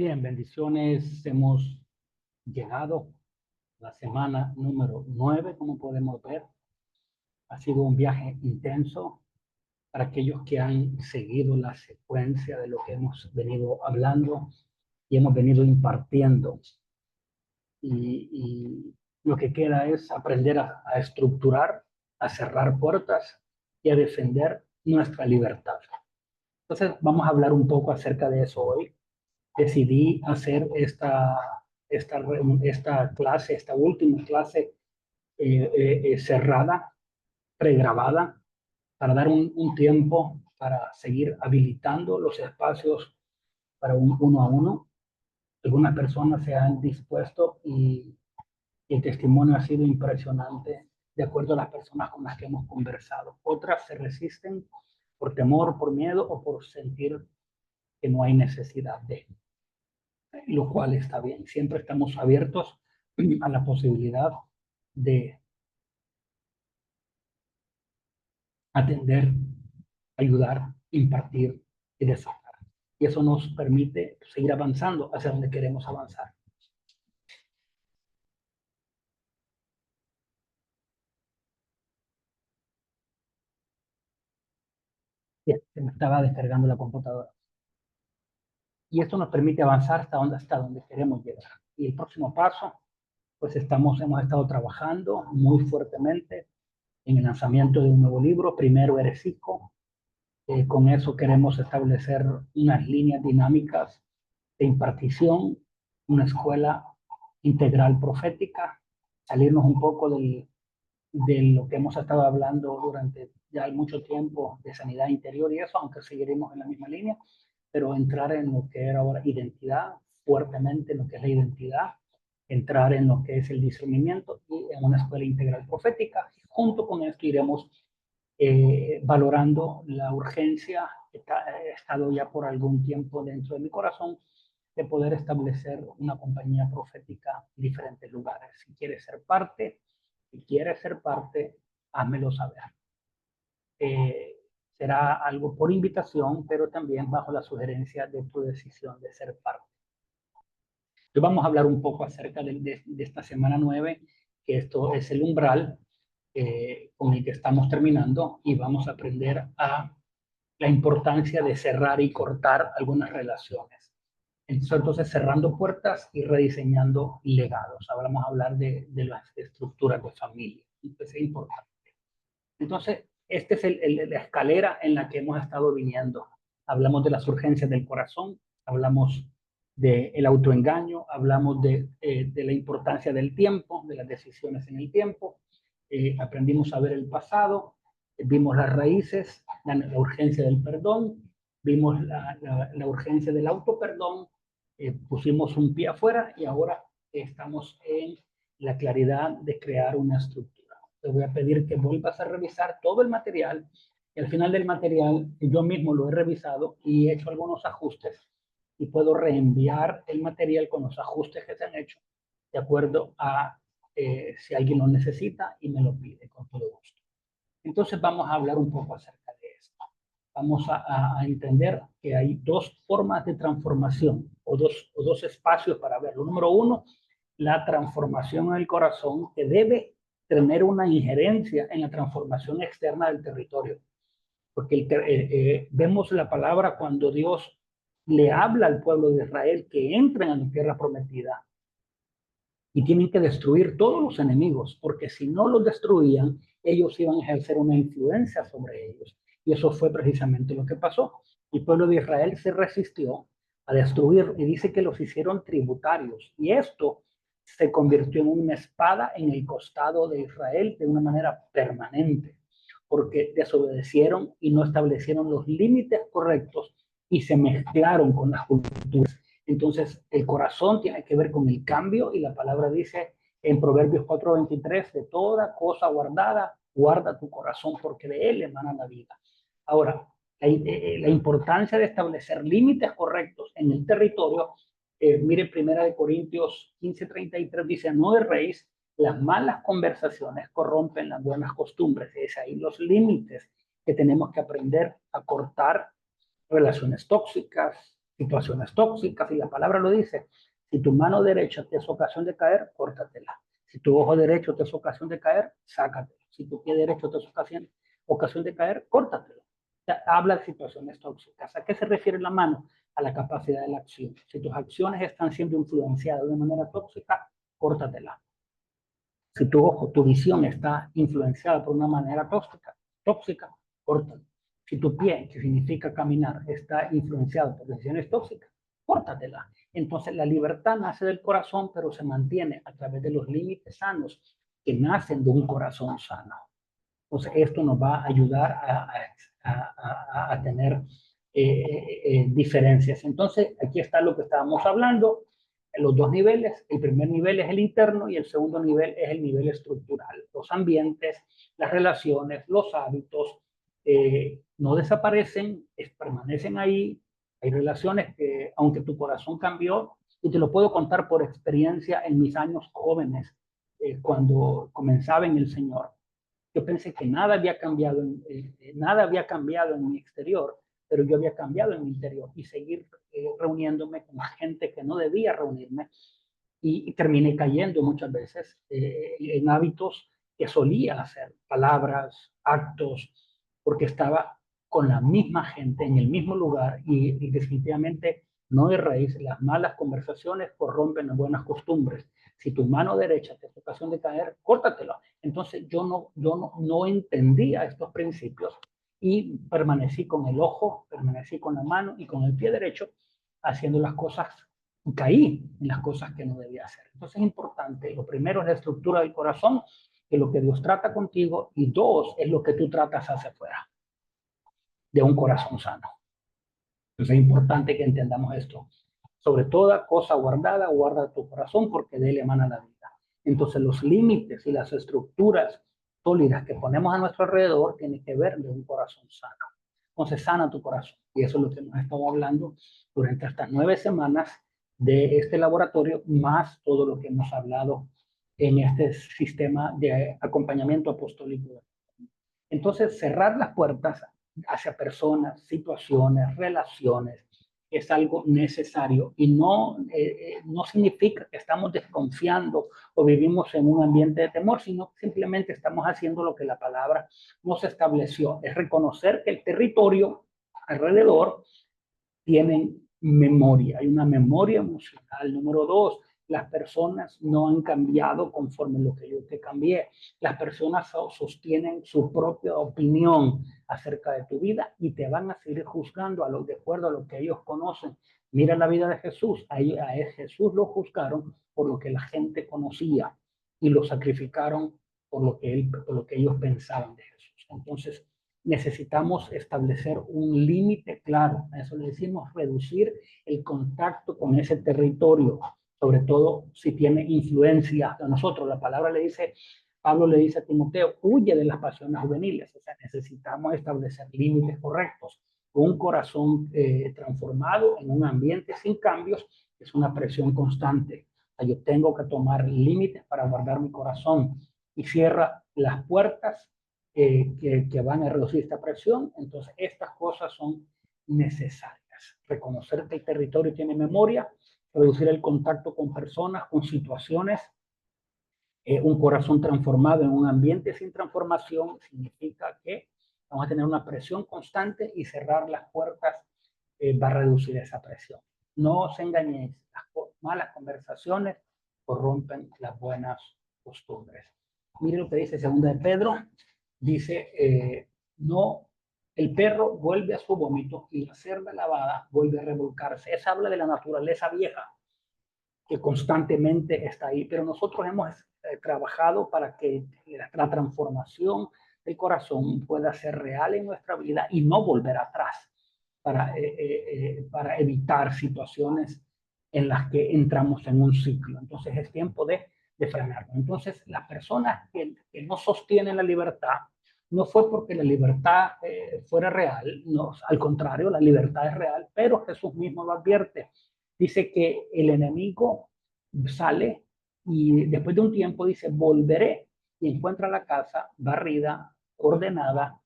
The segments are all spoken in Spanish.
Bien, bendiciones. Hemos llegado a la semana número 9, como podemos ver. Ha sido un viaje intenso para aquellos que han seguido la secuencia de lo que hemos venido hablando y hemos venido impartiendo. Y lo que queda es aprender a estructurar, a cerrar puertas y a defender nuestra libertad. Entonces, vamos a hablar un poco acerca de eso hoy. Decidí hacer esta clase, esta última clase cerrada, pregrabada, para dar un tiempo para seguir habilitando los espacios para un uno a uno. Algunas personas se han dispuesto y el testimonio ha sido impresionante de acuerdo a las personas con las que hemos conversado. Otras se resisten por temor, por miedo o por sentir que no hay necesidad de, lo cual está bien. Siempre estamos abiertos a la posibilidad de atender, ayudar, impartir y desahogar. Y eso nos permite seguir avanzando hacia donde queremos avanzar. Bien, se me estaba descargando la computadora. Y esto nos permite avanzar hasta donde queremos llegar. Y el próximo paso, pues hemos estado trabajando muy fuertemente en el lanzamiento de un nuevo libro, Primero Eres Hijo. Con eso queremos establecer unas líneas dinámicas de impartición, una escuela integral profética, salirnos un poco de lo que hemos estado hablando durante ya mucho tiempo de sanidad interior y eso, aunque seguiremos en la misma línea, pero entrar en lo que era ahora identidad, fuertemente en lo que es la identidad, entrar en lo que es el discernimiento y en una escuela integral profética. Junto con esto iremos valorando la urgencia que ha estado ya por algún tiempo dentro de mi corazón de poder establecer una compañía profética en diferentes lugares. Si quieres ser parte, házmelo saber. Eh, Será algo por invitación, pero también bajo la sugerencia de tu decisión de ser parte. Hoy vamos a hablar un poco acerca de esta semana 9, que esto es el umbral con el que estamos terminando y vamos a aprender a la importancia de cerrar y cortar algunas relaciones. Entonces, cerrando puertas y rediseñando legados. Ahora vamos a hablar de las estructuras de familia. Entonces, es importante. Entonces, esta es la escalera en la que hemos estado viniendo. Hablamos de las urgencias del corazón, hablamos del autoengaño, hablamos de la importancia del tiempo, de las decisiones en el tiempo, aprendimos a ver el pasado, vimos las raíces, la urgencia del perdón, vimos la urgencia del autoperdón, pusimos un pie afuera y ahora estamos en la claridad de crear una estructura. Te voy a pedir que vuelvas a revisar todo el material y al final del material yo mismo lo he revisado y he hecho algunos ajustes y puedo reenviar el material con los ajustes que se han hecho de acuerdo a si alguien lo necesita y me lo pide con todo gusto. Entonces vamos a hablar un poco acerca de esto. Vamos a entender que hay dos formas de transformación o dos espacios para verlo. Número uno, la transformación en el corazón que debe tener una injerencia en la transformación externa del territorio. Porque vemos la palabra cuando Dios le habla al pueblo de Israel que entren a la tierra prometida y tienen que destruir todos los enemigos, porque si no los destruían, ellos iban a ejercer una influencia sobre ellos. Y eso fue precisamente lo que pasó. El pueblo de Israel se resistió a destruir y dice que los hicieron tributarios. Y esto se convirtió en una espada en el costado de Israel de una manera permanente, porque desobedecieron y no establecieron los límites correctos y se mezclaron con las culturas. Entonces, el corazón tiene que ver con el cambio y la palabra dice en Proverbios 4:23, de toda cosa guardada, guarda tu corazón porque de él emana la vida. Ahora, la importancia de establecer límites correctos en el territorio, mire Primera de Corintios 15:33 dice, no erréis, las malas conversaciones corrompen las buenas costumbres. Es ahí los límites que tenemos que aprender a cortar relaciones tóxicas, situaciones tóxicas, y la palabra lo dice. Si tu mano derecha te es ocasión de caer, córtatela. Si tu ojo derecho te es ocasión de caer, sácatelo. Si tu pie derecho te es ocasión de caer, córtatelo. O sea, habla de situaciones tóxicas. ¿A qué se refiere la mano? A la capacidad de la acción. Si tus acciones están siendo influenciadas de una manera tóxica, córtatela. Si tu ojo, tu visión está influenciada por una manera tóxica, córtala. Si tu pie, que significa caminar, está influenciado por decisiones tóxicas, córtatela. Entonces la libertad nace del corazón, pero se mantiene a través de los límites sanos que nacen de un corazón sano. Entonces esto nos va a ayudar a tener diferencias. Entonces aquí está lo que estábamos hablando, los dos niveles. El primer nivel es el interno y el segundo nivel es el nivel estructural. Los ambientes, las relaciones, los hábitos no desaparecen, permanecen ahí. Hay relaciones que, aunque tu corazón cambió, y te lo puedo contar por experiencia en mis años jóvenes, cuando comenzaba en el Señor, yo pensé que nada había cambiado en mi exterior, pero yo había cambiado en mi interior, y seguir reuniéndome con gente que no debía reunirme, y terminé cayendo muchas veces en hábitos que solía hacer, palabras, actos, porque estaba con la misma gente en el mismo lugar, y definitivamente no de raíz. Las malas conversaciones corrompen las buenas costumbres. Si tu mano derecha te es ocasión de caer, córtatelo. Entonces yo no entendía estos principios, y permanecí con el ojo, permanecí con la mano y con el pie derecho haciendo las cosas, y caí en las cosas que no debía hacer. Entonces es importante, lo primero es la estructura del corazón, que es lo que Dios trata contigo, y dos, es lo que tú tratas hacia afuera, de un corazón sano. Entonces es importante que entendamos esto. Sobre toda cosa guardada, guarda tu corazón, porque de él emana la vida. Entonces los límites y las estructuras sólidas que ponemos a nuestro alrededor tienen que ver de un corazón sano. Entonces sana tu corazón. Y eso es lo que hemos estado hablando durante estas 9 semanas de este laboratorio, más todo lo que hemos hablado en este sistema de acompañamiento apostólico. Entonces, cerrar las puertas hacia personas, situaciones, relaciones, es algo necesario, y no significa que estamos desconfiando o vivimos en un ambiente de temor, sino simplemente estamos haciendo lo que la palabra nos estableció. Es reconocer que el territorio alrededor tiene memoria, hay una memoria emocional. Número 2, las personas no han cambiado conforme lo que yo te cambié. Las personas sostienen su propia opinión acerca de tu vida, y te van a seguir juzgando de acuerdo a lo que ellos conocen. Mira la vida de Jesús. A Jesús lo juzgaron por lo que la gente conocía, y lo sacrificaron por lo que ellos pensaban de Jesús. Entonces necesitamos establecer un límite claro. A eso le decimos reducir el contacto con ese territorio, sobre todo si tiene influencia de nosotros. La palabra le dice, Pablo le dice a Timoteo, huye de las pasiones juveniles. O sea, necesitamos establecer límites correctos. Un corazón transformado en un ambiente sin cambios es una presión constante. O sea, yo tengo que tomar límites para guardar mi corazón, y cierra las puertas que van a reducir esta presión. Entonces estas cosas son necesarias. Reconocer que el territorio tiene memoria, reducir el contacto con personas, con situaciones. Un corazón transformado en un ambiente sin transformación significa que vamos a tener una presión constante, y cerrar las puertas va a reducir esa presión. No os engañéis, las malas conversaciones corrompen las buenas costumbres. Mire lo que dice 2 de Pedro, dice, no, el perro vuelve a su vómito, y la cerda lavada vuelve a revolcarse. Esa habla de la naturaleza vieja que constantemente está ahí, pero nosotros hemos trabajado para que la transformación del corazón pueda ser real en nuestra vida y no volver atrás, para evitar situaciones en las que entramos en un ciclo. Entonces es tiempo de frenarlo. Entonces las personas que no sostienen la libertad, no fue porque la libertad fuera real, no, al contrario, la libertad es real, pero Jesús mismo lo advierte. Dice que el enemigo sale, y después de un tiempo dice, volveré, y encuentra la casa barrida, ordenada,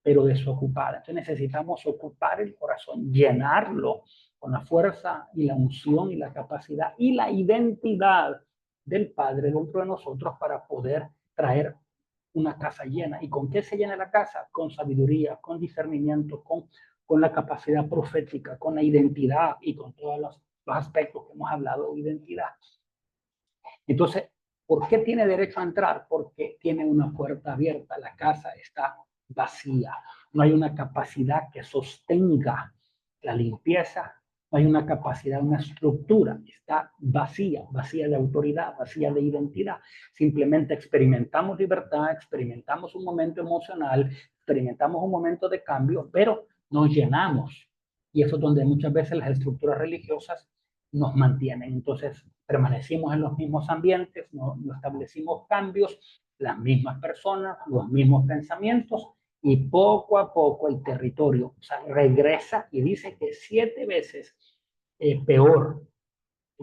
pero desocupada. Entonces necesitamos ocupar el corazón, llenarlo con la fuerza y la unción y la capacidad y la identidad del Padre dentro de nosotros para poder traer una casa llena. ¿Y con qué se llena la casa? Con sabiduría, con discernimiento, con la capacidad profética, con la identidad y con todos los aspectos que hemos hablado de identidad. Entonces, ¿por qué tiene derecho a entrar? Porque tiene una puerta abierta, la casa está vacía, no hay una capacidad que sostenga la limpieza, no hay una capacidad, una estructura, está vacía, vacía de autoridad, vacía de identidad. Simplemente experimentamos libertad, experimentamos un momento emocional, experimentamos un momento de cambio, pero nos llenamos. Y eso es donde muchas veces las estructuras religiosas nos mantienen. Entonces, permanecimos en los mismos ambientes, no establecimos cambios, las mismas personas, los mismos pensamientos, y poco a poco el territorio, o sea, regresa y dice que 7 veces peor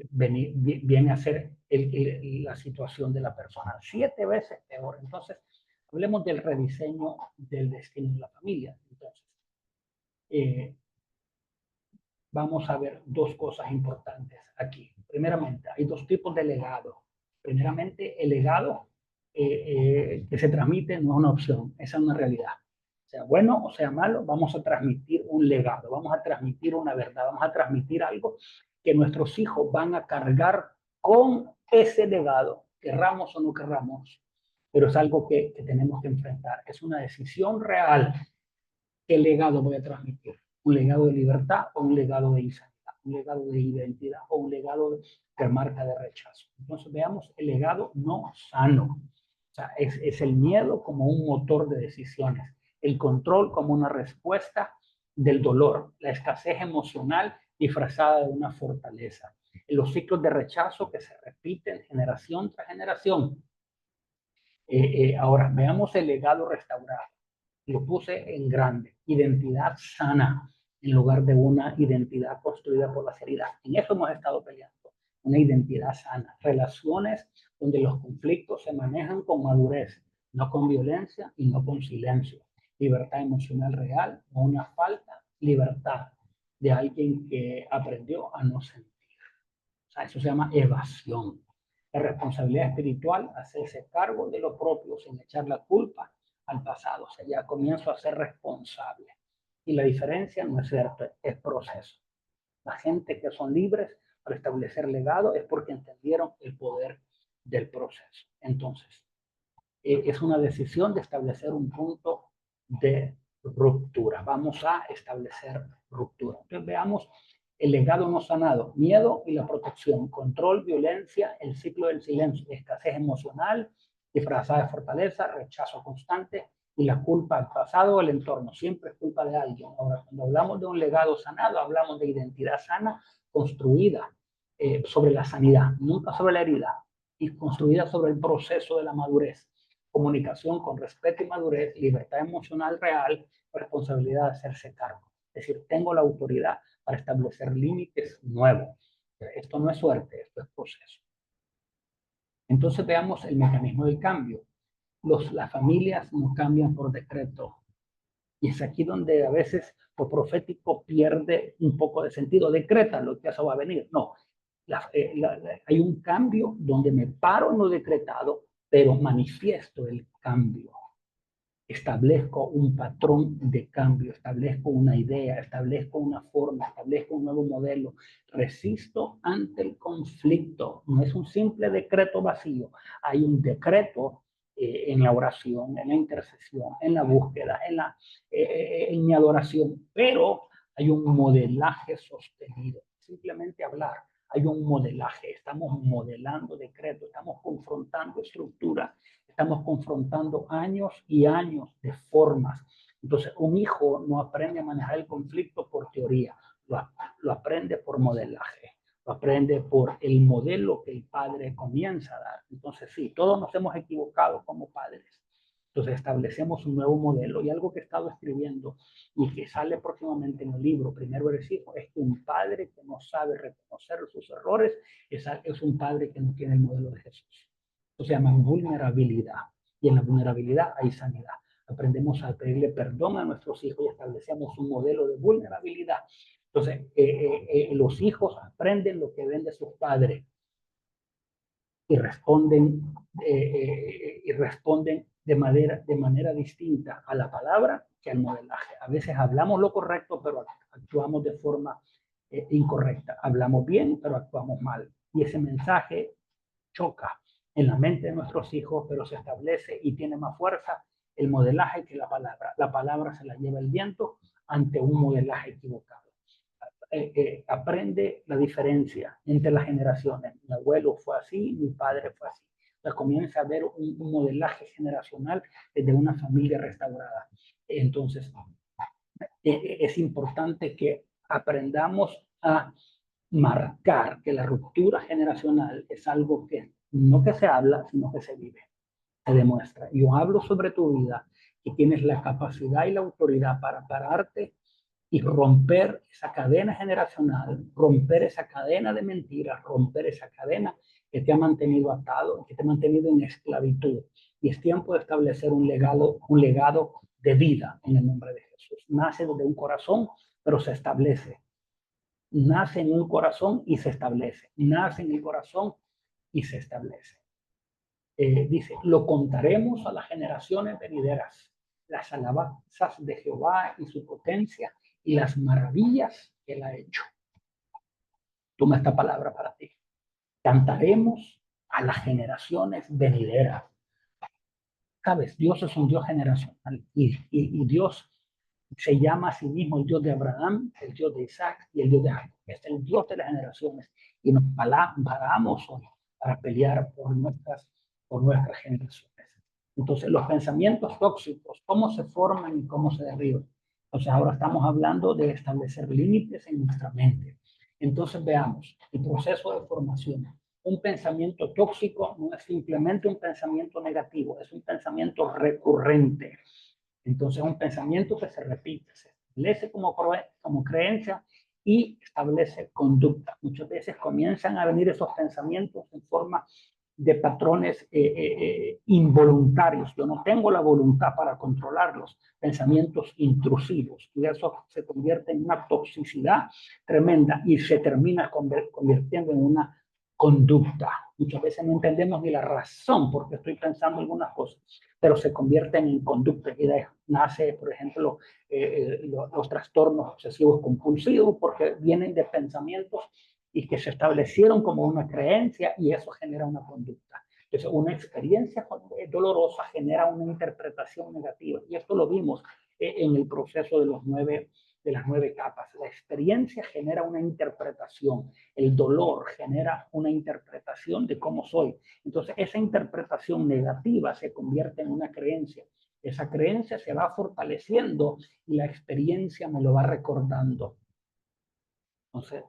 viene a ser la situación de la persona. 7 veces peor. Entonces, hablemos del rediseño del destino de la familia. Entonces, vamos a ver 2 cosas importantes aquí. Primeramente, hay 2 tipos de legado. Primeramente, el legado que se transmite no es una opción, esa es una realidad. Sea bueno o sea malo, vamos a transmitir un legado, vamos a transmitir una verdad, vamos a transmitir algo que nuestros hijos van a cargar con ese legado, querramos o no querramos, pero es algo que tenemos que enfrentar. Es una decisión real. ¿Qué legado voy a transmitir? ¿Un legado de libertad o un legado de insanidad? ¿Un legado de identidad o un legado de marca de rechazo? Entonces veamos el legado no sano. O sea, es el miedo como un motor de decisiones, el control como una respuesta del dolor, la escasez emocional disfrazada de una fortaleza, los ciclos de rechazo que se repiten generación tras generación. Ahora, veamos el legado restaurado. Lo puse en grande, identidad sana, en lugar de una identidad construida por la seriedad. En eso hemos estado peleando, una identidad sana, relaciones donde los conflictos se manejan con madurez, no con violencia y no con silencio. Libertad emocional real, no una falta, libertad de alguien que aprendió a no sentir. O sea, eso se llama evasión. La responsabilidad espiritual, hacerse cargo de lo propio sin echar la culpa al pasado. O sea, ya comienzo a ser responsable. Y la diferencia no es cierto, es proceso. La gente que son libres para establecer legado es porque entendieron el poder del proceso. Entonces, es una decisión de establecer un punto de ruptura. Vamos a establecer ruptura. Entonces, veamos el legado no sanado, miedo y la protección, control, violencia, el ciclo del silencio, escasez emocional, disfrazada de fortaleza, rechazo constante y la culpa al pasado o el entorno. Siempre es culpa de alguien. Ahora, cuando hablamos de un legado sanado, hablamos de identidad sana construida sobre la sanidad, nunca sobre la herida, y construida sobre el proceso de la madurez. Comunicación con respeto y madurez, libertad emocional real, responsabilidad de hacerse cargo. Es decir, tengo la autoridad para establecer límites nuevos. Esto no es suerte, esto es proceso. Entonces veamos el mecanismo del cambio. Las familias no cambian por decreto. Y es aquí donde a veces lo profético pierde un poco de sentido. Decreta lo que eso va a venir. No, hay un cambio donde me paro en lo decretado, pero manifiesto el cambio. Establezco un patrón de cambio, establezco una idea, establezco una forma, establezco un nuevo modelo. Resisto ante el conflicto. No es un simple decreto vacío. Hay un decreto en la oración, en la intercesión, en la búsqueda, en mi adoración, pero hay un modelaje sostenido. Simplemente hablar. Hay un modelaje, estamos modelando decretos, estamos confrontando estructuras, estamos confrontando años y años de formas. Entonces, un hijo no aprende a manejar el conflicto por teoría, lo aprende por modelaje, lo aprende por el modelo que el padre comienza a dar. Entonces, sí, todos nos hemos equivocado como padres. Entonces establecemos un nuevo modelo y algo que he estado escribiendo y que sale próximamente en el libro, Primer Versículo, es que un padre que no sabe reconocer sus errores es un padre que no tiene el modelo de Jesús. Eso se llama vulnerabilidad y en la vulnerabilidad hay sanidad. Aprendemos a pedirle perdón a nuestros hijos y establecemos un modelo de vulnerabilidad. Entonces, los hijos aprenden lo que ven de sus padres y responden de manera distinta a la palabra que al modelaje. A veces hablamos lo correcto, pero actuamos de forma incorrecta. Hablamos bien, pero actuamos mal. Y ese mensaje choca en la mente de nuestros hijos, pero se establece y tiene más fuerza el modelaje que la palabra. La palabra se la lleva el viento ante un modelaje equivocado. Aprende la diferencia entre las generaciones. Mi abuelo fue así, mi padre fue así. Entonces comienza a ver un modelaje generacional de una familia restaurada. Entonces, es importante que aprendamos a marcar que la ruptura generacional es algo que no que se habla, sino que se vive, se demuestra. Yo hablo sobre tu vida y tienes la capacidad y la autoridad para pararte y romper esa cadena generacional, romper esa cadena de mentiras, romper esa cadena que te ha mantenido atado, que te ha mantenido en esclavitud. Y es tiempo de establecer un legado de vida en el nombre de Jesús. Nace de un corazón, pero se establece. Nace en un corazón y se establece. Nace en el corazón y se establece. Dice, lo contaremos a las generaciones venideras, las alabanzas de Jehová y su potencia y las maravillas que él ha hecho. Toma esta palabra para ti. Cantaremos a las generaciones venideras. Sabes, Dios es un Dios generacional y Dios se llama a sí mismo el Dios de Abraham, el Dios de Isaac y el Dios de Jacob. Es el Dios de las generaciones y nos paramos hoy para pelear por nuestras generaciones. Entonces, los pensamientos tóxicos, ¿cómo se forman y cómo se derriban? Entonces, ahora estamos hablando de establecer límites en nuestra mente. Entonces, veamos el proceso de formación. Un pensamiento tóxico no es simplemente un pensamiento negativo, es un pensamiento recurrente. Entonces, un pensamiento que se repite, se establece como creencia y establece conducta. Muchas veces comienzan a venir esos pensamientos en forma de patrones involuntarios. Yo no tengo la voluntad para controlarlos, pensamientos intrusivos. Y eso se convierte en una toxicidad tremenda y se termina convirtiendo en una conducta. Muchas veces no entendemos ni la razón por qué estoy pensando algunas cosas, pero se convierten en conducta. Y de ahí nace, por ejemplo, los trastornos obsesivos compulsivos, porque vienen de pensamientos y que se establecieron como una creencia y eso genera una conducta. Entonces, una experiencia dolorosa genera una interpretación negativa y esto lo vimos en el proceso de las 9 capas. La experiencia genera una interpretación, el dolor genera una interpretación de cómo soy. Entonces, esa interpretación negativa se convierte en una creencia. Esa creencia se va fortaleciendo y la experiencia me lo va recordando. Entonces,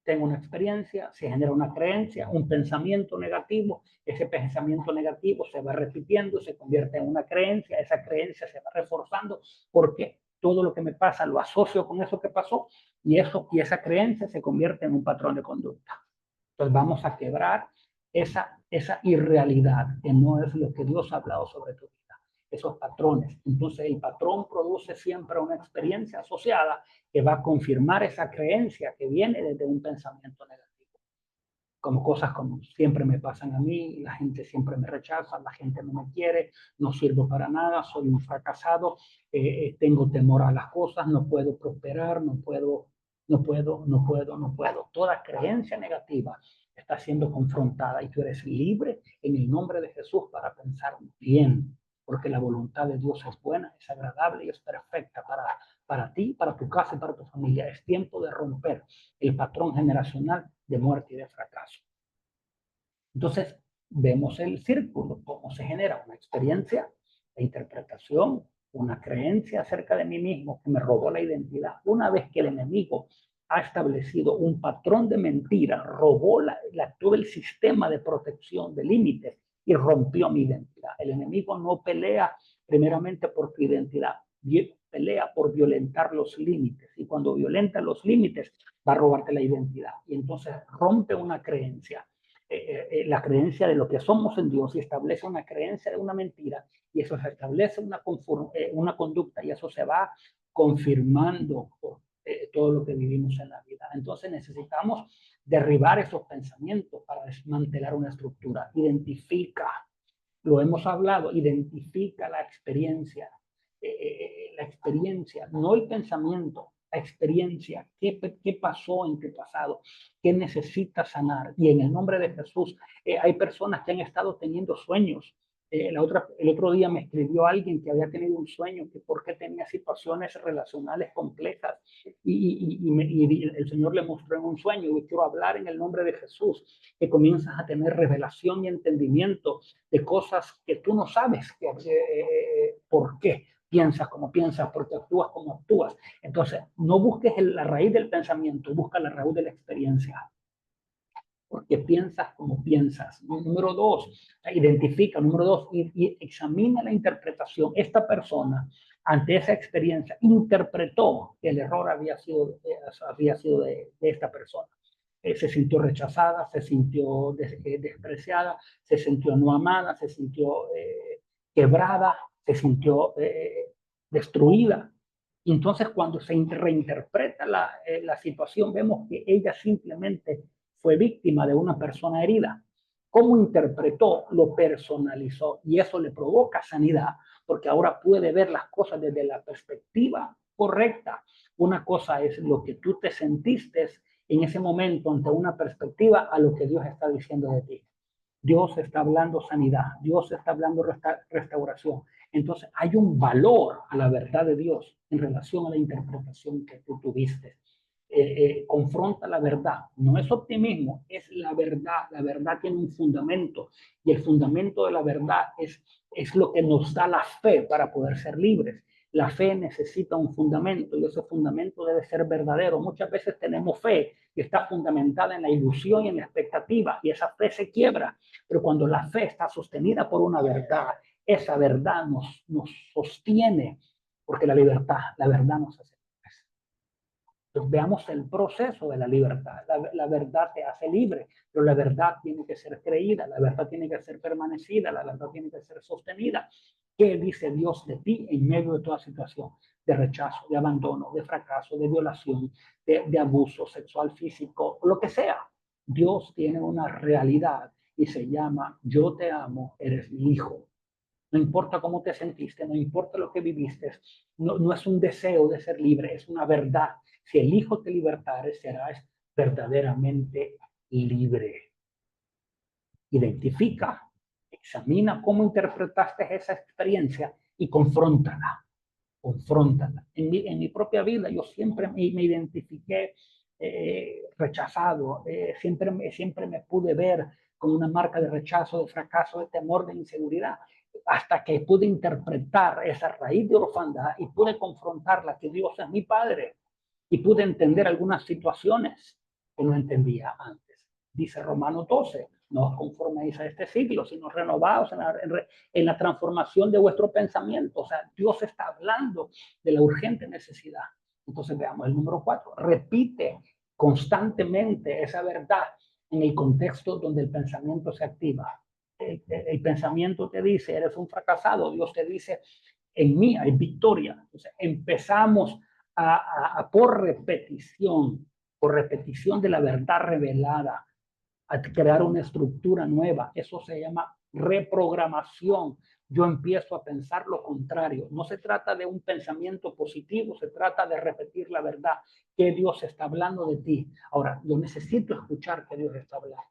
tengo una experiencia, se genera una creencia, un pensamiento negativo, ese pensamiento negativo se va repitiendo, se convierte en una creencia, esa creencia se va reforzando porque todo lo que me pasa lo asocio con eso que pasó y esa creencia se convierte en un patrón de conducta. Entonces vamos a quebrar esa irrealidad que no es lo que Dios ha hablado sobre tu vida, esos patrones. Entonces el patrón produce siempre una experiencia asociada que va a confirmar esa creencia que viene desde un pensamiento negativo. Como cosas como siempre me pasan a mí, la gente siempre me rechaza, la gente no me quiere, no sirvo para nada, soy un fracasado, tengo temor a las cosas, no puedo prosperar, no puedo. Toda creencia negativa está siendo confrontada y tú eres libre en el nombre de Jesús para pensar bien, porque la voluntad de Dios es buena, es agradable y es perfecta para ti, para tu casa y para tu familia. Es tiempo de romper el patrón generacional de muerte y de fracaso. Entonces, vemos el círculo, cómo se genera una experiencia de interpretación, una creencia acerca de mí mismo que me robó la identidad. Una vez que el enemigo ha establecido un patrón de mentira, robó todo el sistema de protección de límites y rompió mi identidad. El enemigo no pelea primeramente por tu identidad, pelea por violentar los límites. Y cuando violenta los límites, va a robarte la identidad. Y entonces rompe una creencia. La creencia de lo que somos en Dios y establece una creencia de una mentira y eso se establece una conducta y eso se va confirmando todo lo que vivimos en la vida. Entonces necesitamos derribar esos pensamientos para desmantelar una estructura. Identifica, lo hemos hablado, identifica la experiencia, no el pensamiento, la experiencia, qué pasó en tu pasado, qué necesitas sanar. Y en el nombre de Jesús, hay personas que han estado teniendo sueños. El otro día me escribió alguien que había tenido un sueño, que porque tenía situaciones relacionales complejas y el Señor le mostró en un sueño. Y quiero hablar en el nombre de Jesús, que comienzas a tener revelación y entendimiento de cosas que tú no sabes por qué piensas como piensas, porque actúas como actúas. Entonces, no busques la raíz del pensamiento, busca la raíz de la experiencia. Porque piensas como piensas. Número dos, identifica. Número dos, y examina la interpretación. Esta persona, ante esa experiencia, interpretó que el error había sido de esta persona. Se sintió rechazada, se sintió despreciada, se sintió no amada, se sintió quebrada, se sintió destruida. Y entonces, cuando se reinterpreta la situación, vemos que ella simplemente fue víctima de una persona herida. Cómo interpretó, lo personalizó, y eso le provoca sanidad, porque ahora puede ver las cosas desde la perspectiva correcta. Una cosa es lo que tú te sentiste en ese momento ante una perspectiva a lo que Dios está diciendo de ti. Dios está hablando sanidad, Dios está hablando restauración. Entonces hay un valor a la verdad de Dios en relación a la interpretación que tú tuviste. Confronta la verdad, no es optimismo, es la verdad tiene un fundamento y el fundamento de la verdad es lo que nos da la fe para poder ser libres. La fe necesita un fundamento y ese fundamento debe ser verdadero. Muchas veces tenemos fe que está fundamentada en la ilusión y en la expectativa y esa fe se quiebra, pero cuando la fe está sostenida por una verdad, esa verdad nos sostiene, porque la verdad nos hace. Entonces, veamos el proceso de la libertad. La verdad te hace libre, pero la verdad tiene que ser creída, la verdad tiene que ser permanecida, la verdad tiene que ser sostenida. ¿Qué dice Dios de ti en medio de toda situación de rechazo, de abandono, de fracaso, de violación, de abuso sexual, físico, lo que sea? Dios tiene una realidad y se llama: yo te amo, eres mi hijo. No importa cómo te sentiste, no importa lo que viviste, no es un deseo de ser libre, es una verdad. Si el Hijo te libertare, serás verdaderamente libre. Identifica, examina cómo interpretaste esa experiencia y confróntala. Confróntala. En mi propia vida yo siempre me identifiqué rechazado, siempre me pude ver con una marca de rechazo, de fracaso, de temor, de inseguridad, hasta que pude interpretar esa raíz de orfandad y pude confrontarla, que Dios es mi Padre, y pude entender algunas situaciones que no entendía antes. Dice Romanos 12, no os conforméis a este siglo, sino renovados en la transformación de vuestro pensamiento. O sea, Dios está hablando de la urgente necesidad. Entonces veamos el número 4. Repite constantemente esa verdad en el contexto donde el pensamiento se activa. El pensamiento te dice: eres un fracasado. Dios te dice: en mí hay victoria. Entonces empezamos por repetición de la verdad revelada, a crear una estructura nueva. Eso se llama reprogramación. Yo empiezo a pensar lo contrario. No se trata de un pensamiento positivo, se trata de repetir la verdad, que Dios está hablando de ti. Ahora, yo necesito escuchar que Dios está hablando.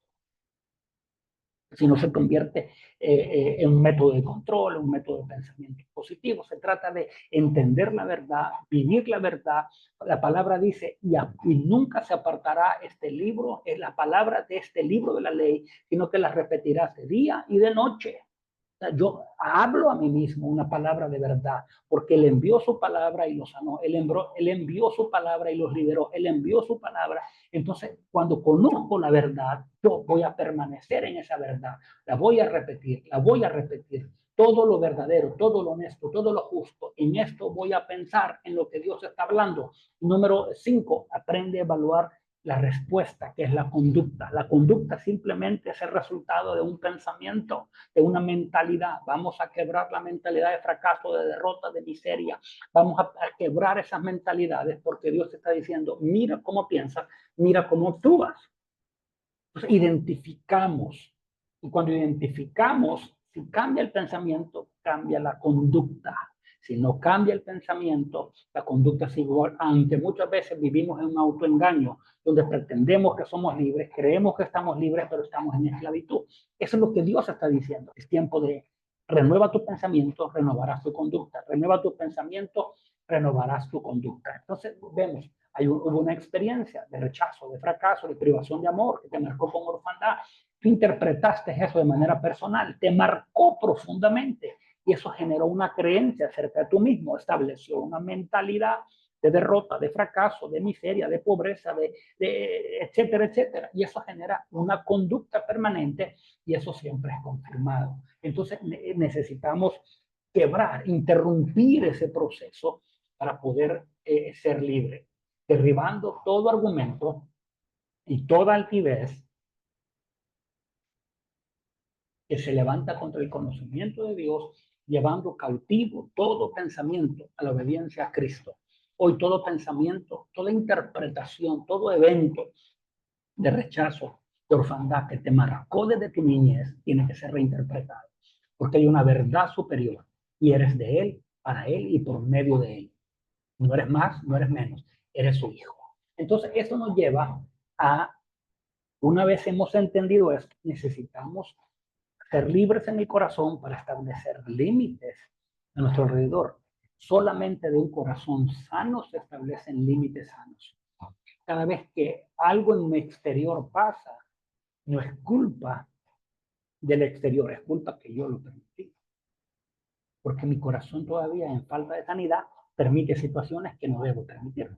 Si no, se convierte en un método de control, un método de pensamiento positivo. Se trata de entender la verdad, vivir la verdad. La palabra dice: y nunca se apartará este libro, es la palabra de este libro de la ley, sino que la repetirás de día y de noche. Yo hablo a mí mismo una palabra de verdad, porque Él envió su palabra y los sanó. Él envió su palabra y los liberó. Él envió su palabra. Entonces, cuando conozco la verdad, yo voy a permanecer en esa verdad. La voy a repetir, la voy a repetir. Todo lo verdadero, todo lo honesto, todo lo justo. En esto voy a pensar en lo que Dios está hablando. Número 5, aprende a evaluar la respuesta, que es la conducta. La conducta simplemente es el resultado de un pensamiento, de una mentalidad. Vamos a quebrar la mentalidad de fracaso, de derrota, de miseria. Vamos a quebrar esas mentalidades porque Dios te está diciendo, mira cómo piensas, mira cómo actúas. Entonces, identificamos. Y cuando identificamos, si cambia el pensamiento, cambia la conducta. Si no cambia el pensamiento, la conducta es igual, aunque muchas veces vivimos en un autoengaño, donde pretendemos que somos libres, creemos que estamos libres, pero estamos en esclavitud. Eso es lo que Dios está diciendo. Es tiempo de renueva tu pensamiento, renovarás tu conducta. Renueva tu pensamiento, renovarás tu conducta. Entonces, vemos, hubo una experiencia de rechazo, de fracaso, de privación de amor, que te marcó con orfandad. Tú interpretaste eso de manera personal, te marcó profundamente. Y eso generó una creencia acerca de tú mismo, estableció una mentalidad de derrota, de fracaso, de miseria, de pobreza, etcétera, etcétera. Y eso genera una conducta permanente y eso siempre es confirmado. Entonces necesitamos quebrar, interrumpir ese proceso para poder ser libre, derribando todo argumento y toda altivez que se levanta contra el conocimiento de Dios, llevando cautivo todo pensamiento a la obediencia a Cristo. Hoy todo pensamiento, toda interpretación, todo evento de rechazo, de orfandad que te marcó desde tu niñez, tiene que ser reinterpretado, porque hay una verdad superior y eres de Él, para Él y por medio de Él. No eres más, no eres menos, eres su hijo. Entonces, esto nos lleva a, una vez hemos entendido esto, necesitamos ser libres en el corazón para establecer límites a nuestro alrededor. Solamente de un corazón sano se establecen límites sanos. Cada vez que algo en mi exterior pasa, no es culpa del exterior, es culpa que yo lo permití. Porque mi corazón todavía, en falta de sanidad, permite situaciones que no debo permitir.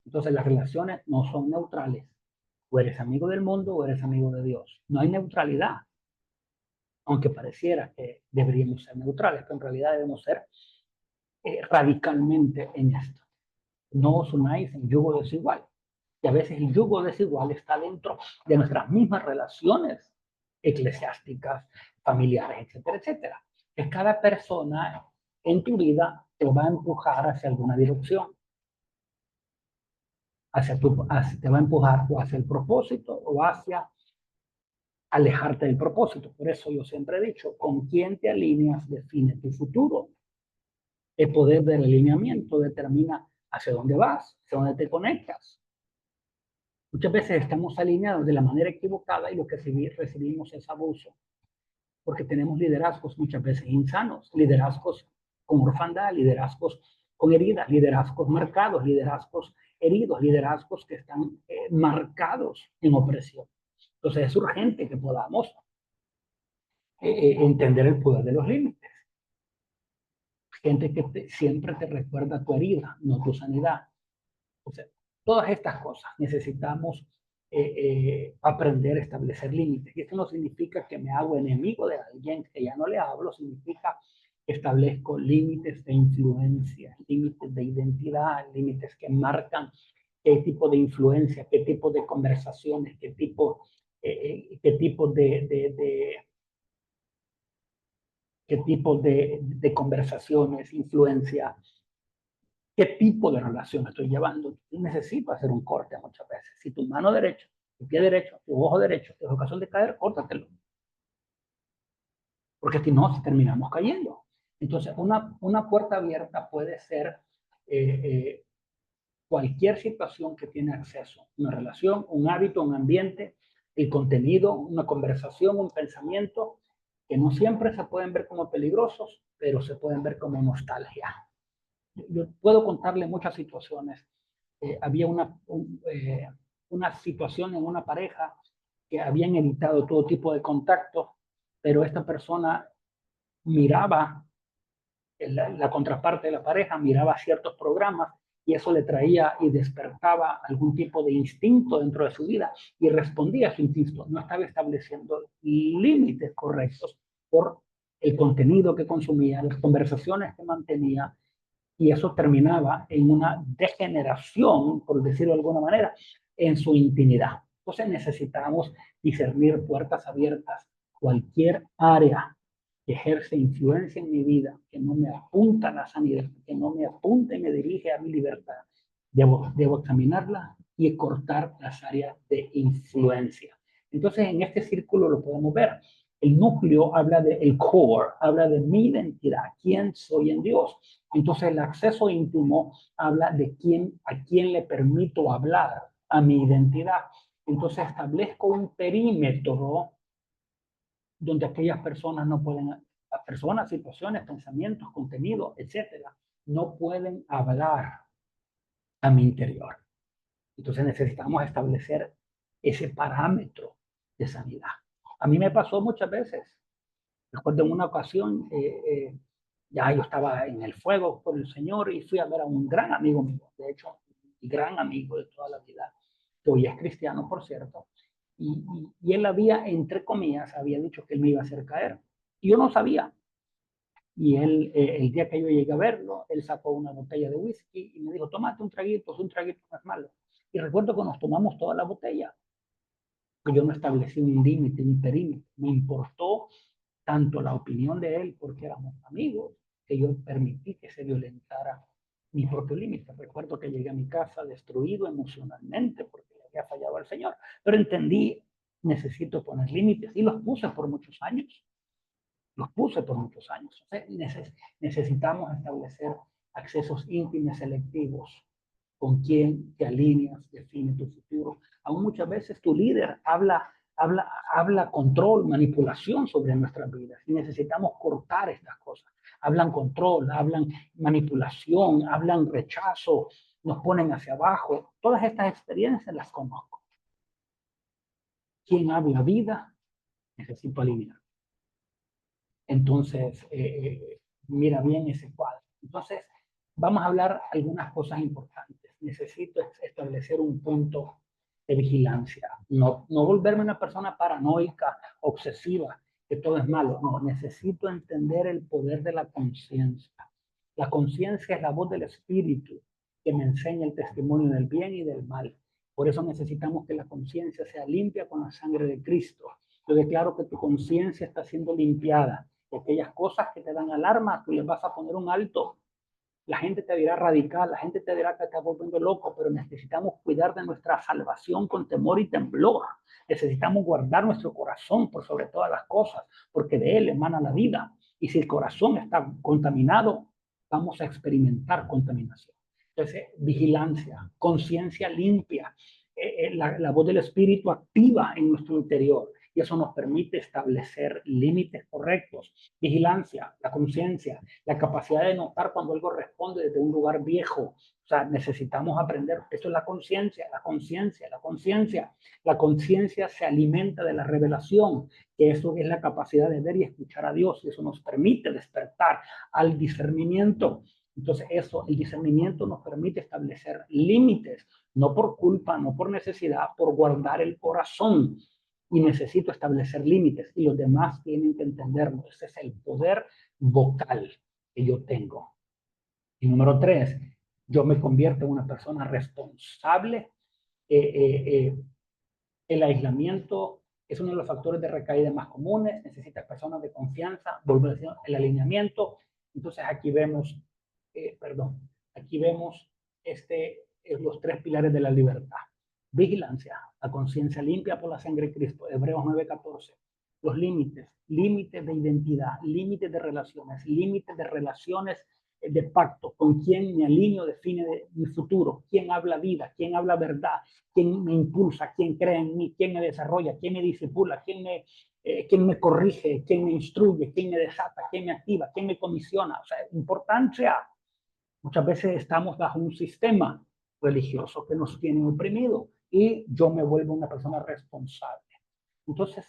Entonces las relaciones no son neutrales. O eres amigo del mundo o eres amigo de Dios. No hay neutralidad. Aunque pareciera que deberíamos ser neutrales, pero en realidad debemos ser radicalmente en esto. No os unáis en yugo desigual. Y a veces el yugo desigual está dentro de nuestras mismas relaciones eclesiásticas, familiares, etcétera, etcétera. Que cada persona en tu vida te va a empujar hacia alguna dirección. Te va a empujar o hacia el propósito o hacia alejarte del propósito. Por eso yo siempre he dicho, con quién te alineas define tu futuro. El poder del alineamiento determina hacia dónde vas, hacia dónde te conectas. Muchas veces estamos alineados de la manera equivocada y lo que recibimos es abuso, porque tenemos liderazgos muchas veces insanos, liderazgos con orfandad, liderazgos con heridas, liderazgos marcados, liderazgos heridos, liderazgos que están marcados en opresión. Entonces es urgente que podamos entender el poder de los límites. Gente que siempre te recuerda tu herida, no tu sanidad. O sea, todas estas cosas necesitamos aprender a establecer límites. Y esto no significa que me hago enemigo de alguien que ya no le hablo, significa que establezco límites de influencia, límites de identidad, límites que marcan qué tipo de influencia, qué tipo de conversaciones, qué tipo de conversaciones, influencia, qué tipo de relación estoy llevando. Y necesito hacer un corte muchas veces. Si tu mano derecha, tu pie derecho, tu ojo derecho es ocasión de caer, córtatelo. Porque si no, terminamos cayendo. Entonces, una puerta abierta puede ser cualquier situación que tiene acceso. Una relación, un hábito, un ambiente, el contenido, una conversación, un pensamiento, que no siempre se pueden ver como peligrosos, pero se pueden ver como nostalgia. Yo puedo contarle muchas situaciones. Había una situación en una pareja que habían evitado todo tipo de contacto, pero esta persona miraba, la contraparte de la pareja miraba ciertos programas y eso le traía y despertaba algún tipo de instinto dentro de su vida y respondía a su instinto. No estaba estableciendo límites correctos por el contenido que consumía, las conversaciones que mantenía, y eso terminaba en una degeneración, por decirlo de alguna manera, en su intimidad. Entonces necesitamos discernir puertas abiertas. Cualquier área que ejerce influencia en mi vida, que no me apunta a la sanidad, que no me apunta y me dirige a mi libertad, debo examinarla y cortar las áreas de influencia. Entonces, en este círculo lo podemos ver. El núcleo habla de el core, habla de mi identidad, quién soy en Dios. Entonces, el acceso íntimo habla de a quién le permito hablar a mi identidad. Entonces, establezco un perímetro donde aquellas personas no pueden, personas, situaciones, pensamientos, contenidos, etcétera, no pueden hablar a mi interior. Entonces necesitamos establecer ese parámetro de sanidad. A mí me pasó muchas veces. Recuerdo en una ocasión, ya yo estaba en el fuego por el Señor y fui a ver a un gran amigo mío, de hecho, mi gran amigo de toda la vida, que hoy es cristiano, por cierto, y él había, entre comillas, había dicho que él me iba a hacer caer. Y yo no sabía. Y él, el día que yo llegué a verlo, él sacó una botella de whisky y me dijo, tómate un traguito no es malo. Y recuerdo que nos tomamos toda la botella, que yo no establecí un límite, un perímetro. Me importó tanto la opinión de él, porque éramos amigos, que yo permití que se violentara mi propio límite. Recuerdo que llegué a mi casa destruido emocionalmente porque le había fallado al Señor, pero entendí, necesito poner límites y los puse por muchos años. Los puse por muchos años. O sea, necesitamos establecer accesos íntimos selectivos con quién te alineas, define tu futuro. Aún muchas veces tu líder habla control, manipulación sobre nuestras vidas y necesitamos cortar estas cosas. Hablan control, hablan manipulación, hablan rechazo, nos ponen hacia abajo. Todas estas experiencias las conozco. Quien habla vida, necesito alinear. Entonces, mira bien ese cuadro. Entonces, vamos a hablar algunas cosas importantes. Necesito establecer un punto de vigilancia. No volverme una persona paranoica, obsesiva, que todo es malo. No, necesito entender el poder de la conciencia. La conciencia es la voz del espíritu que me enseña el testimonio del bien y del mal. Por eso necesitamos que la conciencia sea limpia con la sangre de Cristo. Yo declaro que tu conciencia está siendo limpiada. Y aquellas cosas que te dan alarma, tú les vas a poner un alto. La gente te dirá radical, la gente te dirá que te estás volviendo loco, pero necesitamos cuidar de nuestra salvación con temor y temblor. Necesitamos guardar nuestro corazón por sobre todas las cosas, porque de él emana la vida. Y si el corazón está contaminado, vamos a experimentar contaminación. Entonces, vigilancia, conciencia limpia, la voz del Espíritu activa en nuestro interior y eso nos permite establecer límites correctos. Vigilancia, la conciencia, la capacidad de notar cuando algo responde desde un lugar viejo. O sea, necesitamos aprender, eso es la conciencia, la conciencia, la conciencia. La conciencia se alimenta de la revelación, que eso es la capacidad de ver y escuchar a Dios, y eso nos permite despertar al discernimiento. Entonces eso, el discernimiento nos permite establecer límites, no por culpa, no por necesidad, por guardar el corazón. Y necesito establecer límites y los demás tienen que entenderlo. Ese es el poder vocal que yo tengo. Y número 3, yo me convierto en una persona responsable. El aislamiento es uno de los factores de recaída más comunes. Necesitas personas de confianza, volver el alineamiento. Entonces aquí vemos, aquí vemos los 3 pilares de la libertad. Vigilancia, la conciencia limpia por la sangre de Cristo, Hebreos 9:14. Los límites, límites de identidad, límites de relaciones de pacto, con quién me alineo define mi futuro, quién habla vida, quién habla verdad, quién me impulsa, quién cree en mí, quién me desarrolla, quién me disipula, quién me corrige, quién me instruye, quién me desata, quién me activa, quién me comisiona. O sea, importancia. Muchas veces estamos bajo un sistema religioso que nos tiene oprimido y yo me vuelvo una persona responsable. Entonces,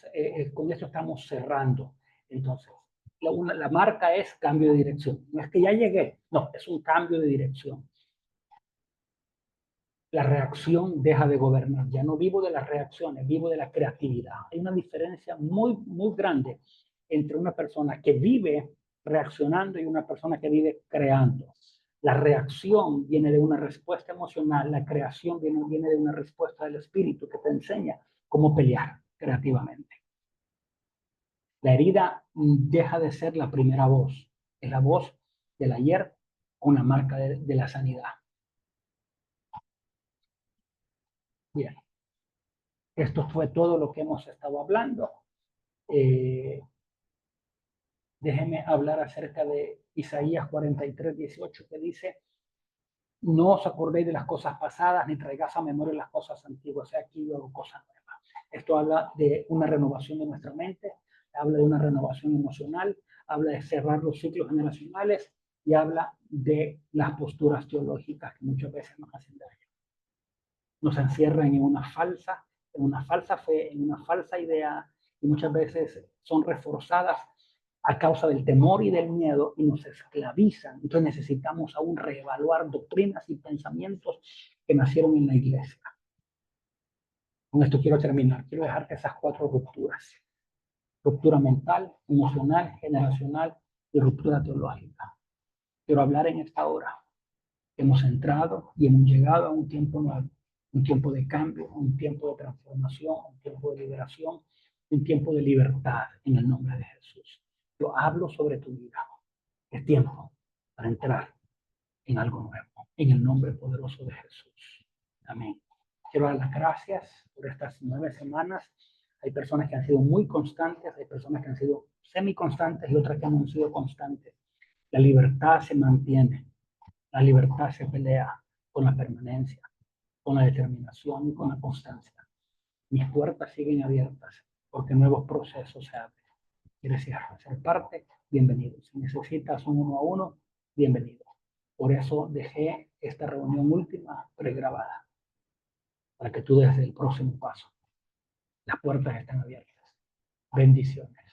con esto estamos cerrando. Entonces, la marca es cambio de dirección. No es que ya llegué, no, es un cambio de dirección. La reacción deja de gobernar. Ya no vivo de las reacciones, vivo de la creatividad. Hay una diferencia muy, muy grande entre una persona que vive reaccionando y una persona que vive creando. La reacción viene de una respuesta emocional, la creación viene de una respuesta del espíritu que te enseña cómo pelear creativamente. La herida deja de ser la primera voz, es la voz del ayer con la marca de la sanidad. Bien, esto fue todo lo que hemos estado hablando. Déjenme hablar acerca de Isaías 43:18, que dice: no os acordéis de las cosas pasadas, ni traigáis a memoria las cosas antiguas. Aquí yo hago cosas nuevas. Esto habla de una renovación de nuestra mente, habla de una renovación emocional, habla de cerrar los ciclos generacionales y habla de las posturas teológicas que muchas veces nos hacen daño. Nos encierran en una falsa fe, en una falsa idea, y muchas veces son reforzadas a causa del temor y del miedo y nos esclavizan. Entonces necesitamos aún reevaluar doctrinas y pensamientos que nacieron en la iglesia. Con esto quiero terminar. Quiero dejarte esas 4 rupturas: ruptura mental, emocional, generacional y ruptura teológica. Quiero hablar en esta hora. Hemos entrado y hemos llegado a un tiempo nuevo, un tiempo de cambio, un tiempo de transformación, un tiempo de liberación, un tiempo de libertad en el nombre de Jesús. Yo hablo sobre tu vida. Es tiempo para entrar en algo nuevo, en el nombre poderoso de Jesús. Amén. Quiero dar las gracias por estas 9 semanas. Hay personas que han sido muy constantes, hay personas que han sido semi-constantes y otras que no han sido constantes. La libertad se mantiene, la libertad se pelea con la permanencia, con la determinación y con la constancia. Mis puertas siguen abiertas porque nuevos procesos se abren. ¿Quieres ser parte? Bienvenido. Si necesitas un 1 a 1, bienvenido. Por eso dejé esta reunión última pregrabada, para que tú des el próximo paso. Las puertas están abiertas. Bendiciones.